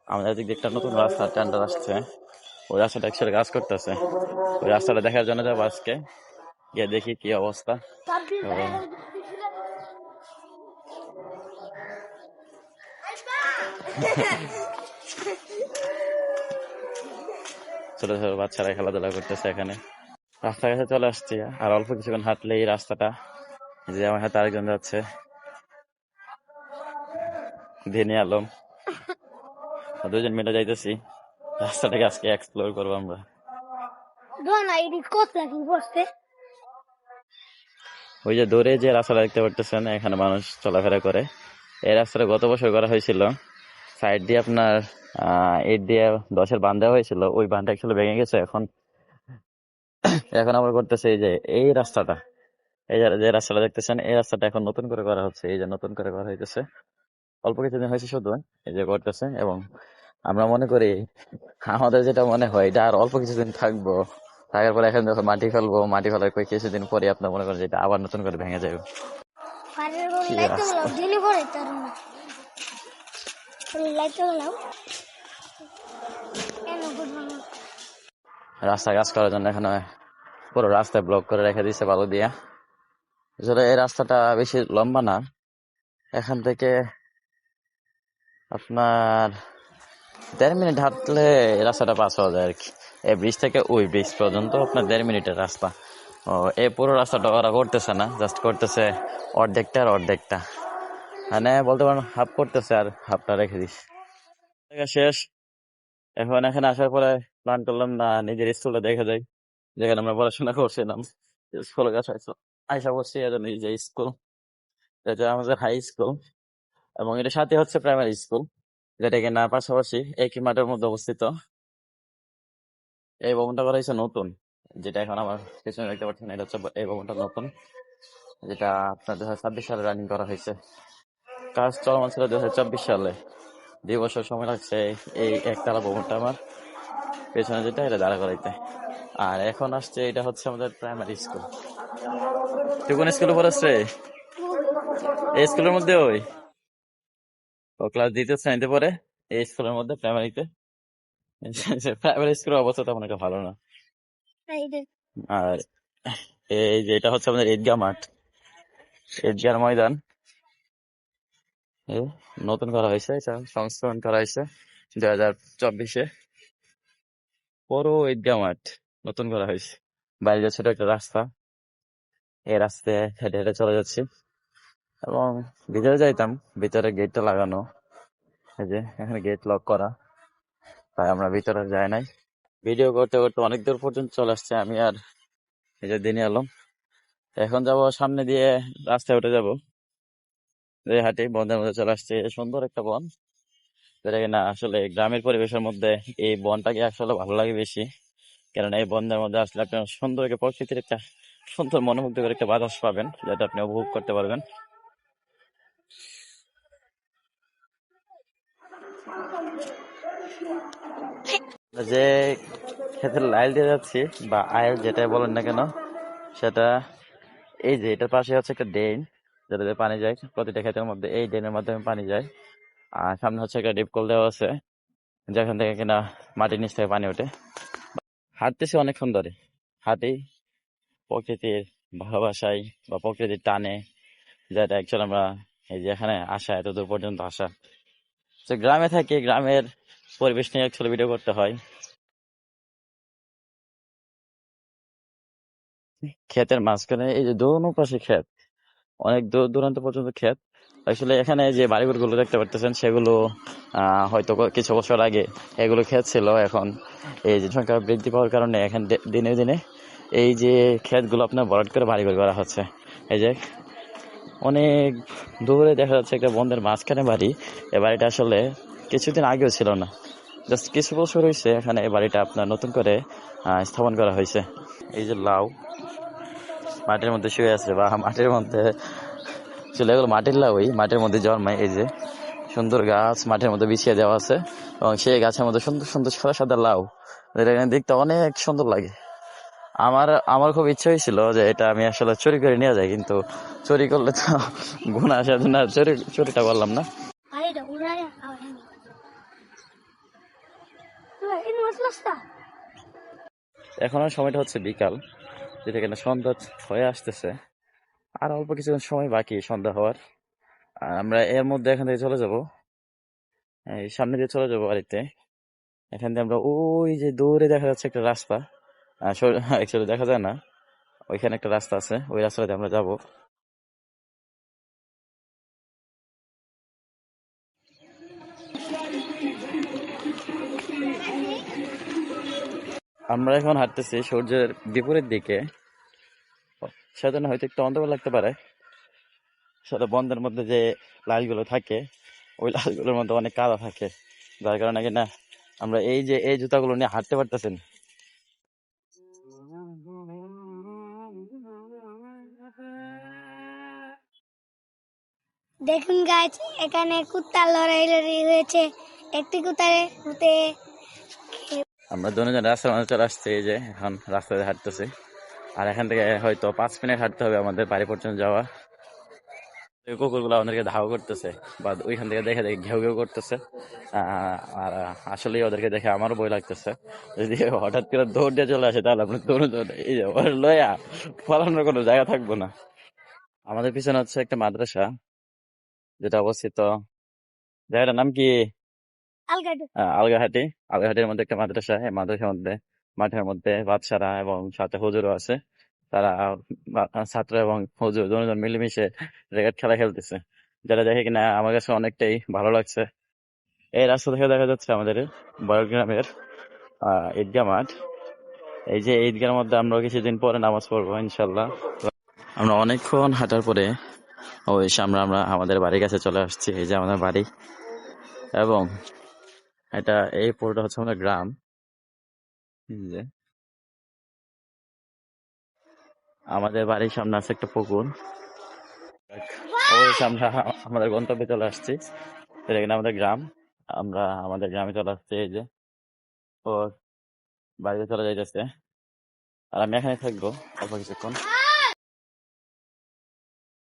আমাদের দিক দিয়ে একটা নতুন রাস্তা টেন্ডার আসছে, ওই রাস্তাটা একসাথে কাজ করতেছে। ওই রাস্তাটা দেখার জন্য যাবো আজকে, গিয়ে দেখি কি অবস্থা। তো ছোট ছোট বাচ্চারা খেলাধুলা করতেছে এখানে। রাস্তার কাছে চলে আসছি, আর অল্প কিছুক্ষণ হাঁটলে এই রাস্তাটা, যে আমার হাতে আরেকজন যাচ্ছে, দিনে আলম, দুজন মিলে যাইতেছি। রাস্তাটাকে আজকে এক্সপ্লোর করবো আমরা। ওই যে দূরে যে রাস্তাটা দেখতে পারতেছেন, এখানে মানুষ চলাফেরা করে। এই রাস্তাটা গত বছর করা হয়েছিল, সাইড দিয়ে আপনার ইট দিয়ে 10-এর বাঁধ দেওয়া হয়েছিল, ওই বাঁধটা অ্যাকচুয়ালি ভেঙে গেছে। এখন এখন আমরা করতেছে এই যে এই রাস্তাটা, এই যে রাস্তাটা দেখতেছেন, এই রাস্তাটা এখন নতুন করে করা হচ্ছে। এই যে নতুন করে করা হইতেছে, অল্প কিছুদিন হয়েছে শুধু এই যে করতেছে। এবং আমরা মনে করি, আমাদের যেটা মনে হয়, এটা আর অল্প কিছুদিন থাকবো, থাকার পরে এখন যখন মাটি ফেলবো, মাটি ফেলার কয়েক কিছুদিন পরে আপনার মনে করেন যেটা আবার নতুন করে ভেঙে যাবে। রাস্তা কাজ করার জন্য এখানে পুরো রাস্তায় ব্লক করে রেখে দিচ্ছে বালু দিয়া। আসলে এই রাস্তাটা বেশি লম্বা না, এখান থেকে আপনার 1.5 মিনিট হাঁটলে এই রাস্তাটা পাস হওয়া যায় আর কি। এই ব্রিজ থেকে ওই ব্রিজ পর্যন্ত আপনার 1.5 মিনিটের রাস্তা। ও, এই পুরো রাস্তাটা ওরা করতেছে না, জাস্ট করতেছে অর্ধেকটা আর অর্ধেকটা, মানে বলতে পারেন হাফ করতেছে আর হাফটা রেখে দিস। শেষ। এখন এখানে আসার পরে প্ল্যান করলাম না নিজের স্কুলে দেখে যাই, যেখানে আমরা পড়াশোনা করছিলাম। স্কুলের কাছে আইসা বসছি, এটা নিজে স্কুল, এটা আমাদের হাই স্কুল, এবং এটা সাথে হচ্ছে প্রাইমারি স্কুল, যেটা কিনা পাশাপাশি একই মাঠের মধ্যে অবস্থিত। এই ভবনটা করা হয়েছে নতুন, যেটা এখন আমার পিছনে দেখতে পাচ্ছেন, এটা হচ্ছে এই ভবনটা নতুন, যেটা আপনার 2026 সালে রানিং করা হয়েছে। কাজ চলমান ছিল 2024 সালে, 2 বছর সময় লাগছে এই একতলা ভবনটা আমার পেছনে যেটা, এটা দাঁড়া করাইতে। আর এখন আসছে, এটা হচ্ছে আমাদের প্রাইমারি স্কুল। তুই কোন স্কুলে পড়াস রে? এই স্কুলের মধ্যে ওই ও ক্লাস 2য় শ্রেণীতে পড়ে, এই স্কুলের মধ্যে প্রাইমারিতে। প্রাইমারি স্কুলের অবস্থা তেমন একটা ভালো না। আর এই যে এটা হচ্ছে আমাদের ঈদগাহ মাঠ, ঈদগাহ ময়দান, নতুন করা হয়েছে, এটা সংস্করণ করা হয়েছে 2024-এ। পুরো ঈদগাহ মাঠ নতুন করা হয়েছে। বাইরে ছোট একটা রাস্তা, এই রাস্তায় হেঁটে হেঁটে চলে যাচ্ছি, এবং ভিতরে যাইতাম, ভিতরে গেটটা লাগানো, এই যে এখানে গেট লক করা, তাই আমরা ভিতরে যাই নাই। ভিডিও করতে করতে অনেক দূর পর্যন্ত চলে আসছে আমি আর এই যে দিনে আলম। এখন যাব সামনে দিয়ে, রাস্তায় উঠে যাব, যে হাঁটি বনের মধ্যে চলে আসছে। সুন্দর একটা বন, যেটা কিনা আসলে গ্রামের পরিবেশের মধ্যে এই বনটাকে আসলে ভালো লাগে বেশি, কারণ এই বনের মধ্যে আসলে আপনার সুন্দর একটা প্রকৃতির একটা সুন্দর মনোমুগ্ধকর একটা বাতাস পাবেন, যেটা আপনি উপভোগ করতে পারবেন। যে ক্ষেতের লাইল দিয়ে যাচ্ছি, বা আইল যেটাই বলেন না কেন, সেটা এই যে এটার পাশে হচ্ছে একটা ড্রেন, যেটাতে পানি যায় প্রতিটা ক্ষেতের মধ্যে, এই ড্রেনের মাধ্যমে পানি যায়। আর সামনে হচ্ছে একটা ডিপ কল দেওয়া আছে, যেখান থেকে কিনা মাটির নিচ থেকে পানি ওঠে। হাঁটতেছি অনেক সুন্দর, হাঁটি প্রকৃতির ভালোবাসায় বা প্রকৃতির টানে, যেটা অ্যাকচুয়ালি আমরা এই যে এখানে আসা, এত দূর পর্যন্ত আসা। তো গ্রামে থাকি, গ্রামের পরিবেশ নিয়ে অ্যাকচুয়ালি ভিডিও করতে হয়। ক্ষেতের মাঝখানে এই যে দোনো পাশে ক্ষেত, অনেক দূর দূরান্ত পর্যন্ত ক্ষেত। আসলে এখানে যে বাড়িঘরগুলো দেখতে পারতেছেন, সেগুলো হয়তো কিছু বছর আগে এগুলো ক্ষেত ছিল। এখন এই যে সংখ্যা বৃদ্ধি পাওয়ার কারণে এখন দিনে দিনে এই যে ক্ষেতগুলো আপনার ভরাট করে বাড়িঘর করা হচ্ছে। এই যে অনেক দূরে দেখা যাচ্ছে একটা বনের মাঝখানে বাড়ি। এই বাড়িটা আসলে কিছুদিন আগেও ছিল না, জাস্ট কিছু বছর হয়েছে এখানে এই বাড়িটা আপনার নতুন করে স্থাপন করা হয়েছে। এই যে লাউ মাটির মধ্যে শুয়ে আছে, বা মাটির মধ্যে চলে, এগুলো মাটির লাউই, মাটির মধ্যে জন্মায়। এই যে সুন্দর গাছ মাটির মধ্যে বিছিয়ে দেওয়া আছে, এবং সেই গাছের মধ্যে সুন্দর সুন্দর সাদা সাদা লাউ, যেটা দেখতে অনেক সুন্দর লাগে। আমার আমার খুব ইচ্ছে হয়েছিল যে এটা আমি আসলে চুরি করে নিয়ে যাই, কিন্তু চুরি করলে তো গুণা আসে না, চুরিটা করলাম না। এখনো সময়টা হচ্ছে বিকাল, যেটা কিনা সন্ধ্যা হয়ে আসতেছে। আর অল্প কিছুক্ষণ সময় বাকি সন্ধ্যা হওয়ার। আর আমরা এর মধ্যে এখান থেকে চলে যাব, এই সামনে দিয়ে চলে যাবো বাড়িতে। এখান থেকে আমরা ওই যে দূরে দেখা যাচ্ছে একটা রাস্তা, অ্যাকচুয়ালি দেখা যায় না, ওইখানে একটা রাস্তা আছে, ওই রাস্তাতে আমরা যাব। আমরা এখন হাঁটতেছি সূর্যের বিপরীত দিকে, সেজন্য হয়তো একটু অন্ধকার লাগতে পারে। সেটা বন্ধের মধ্যে যে লাইটগুলো থাকে, ওই লাইটগুলোর মধ্যে অনেক কাদা থাকে, যার কারণে কিনা আমরা এই যে এই জুতাগুলো নিয়ে হাঁটতে পারতেছি না। দেখুন গাছ, এখানে কুত্তার লড়াই হয়েছে। একটি কুত্তে আমরা দুজন রাস্তার মাঝে চলে আসছি, এই যে এখন রাস্তাতে হাঁটতেছি। আর এখান থেকে হয়তো 5 মিনিট হাঁটতে হবে আমাদের বাড়ি পর্যন্ত যাওয়া। কুকুরগুলো আমাদেরকে ধাও করতেছে, বা ওইখান থেকে দেখে দেখে ঘেউ ঘেউ করতেছে। আর আসলে ওদেরকে দেখে আমারও ভয় লাগতেছে, যদি হঠাৎ করে দৌড় দিয়ে চলে আসে তাহলে আমরা দৌড় এই যে ওর লয়া ফলানোর কোনো জায়গা থাকবো না। আমাদের পিছনে হচ্ছে একটা মাদ্রাসা, যেটা অবস্থিত, জায়গাটার নাম কি, আলগাটু। আলগাহাটি। আলগাহাটির মধ্যে একটা মাদ্রাসা, এই মাদ্রাসার মধ্যে মাঠের মধ্যে বাচ্চারা এবং সাথে হুজুরও আছে। তারা ছাত্র এবং হুজুর দুজন মিলেমিশে রেকেট খেলা খেলতেছে, যেটা দেখে কিনা আমার কাছে অনেকটাই ভালো লাগছে। এই রাস্তা থেকে দেখা যাচ্ছে আমাদের বড়গ্রামের ঈদগাহ মাঠ। এই যে ঈদগাহের মধ্যে আমরা কিছুদিন পরে নামাজ পড়বো ইনশাল্লাহ। আমরা অনেকক্ষণ হাঁটার পরে ওই সামনে আমরা আমাদের বাড়ির কাছে চলে আসছি। এই যে আমাদের বাড়ি, এবং এটা এই পুরোটা হচ্ছে আমাদের গ্রাম। এই যে আমাদের বাড়ির সামনে আছে একটা পুকুর। অবশেষে আমরা আমাদের গন্তব্যে চলে আসছি, এটা কিনা আমাদের গ্রাম। আমরা আমাদের গ্রামে চলে আসছি, এই যে ও বাড়িতে চলে যাইতেছে। আর আমি এখানে থাকবো অল্প কিছুক্ষণ।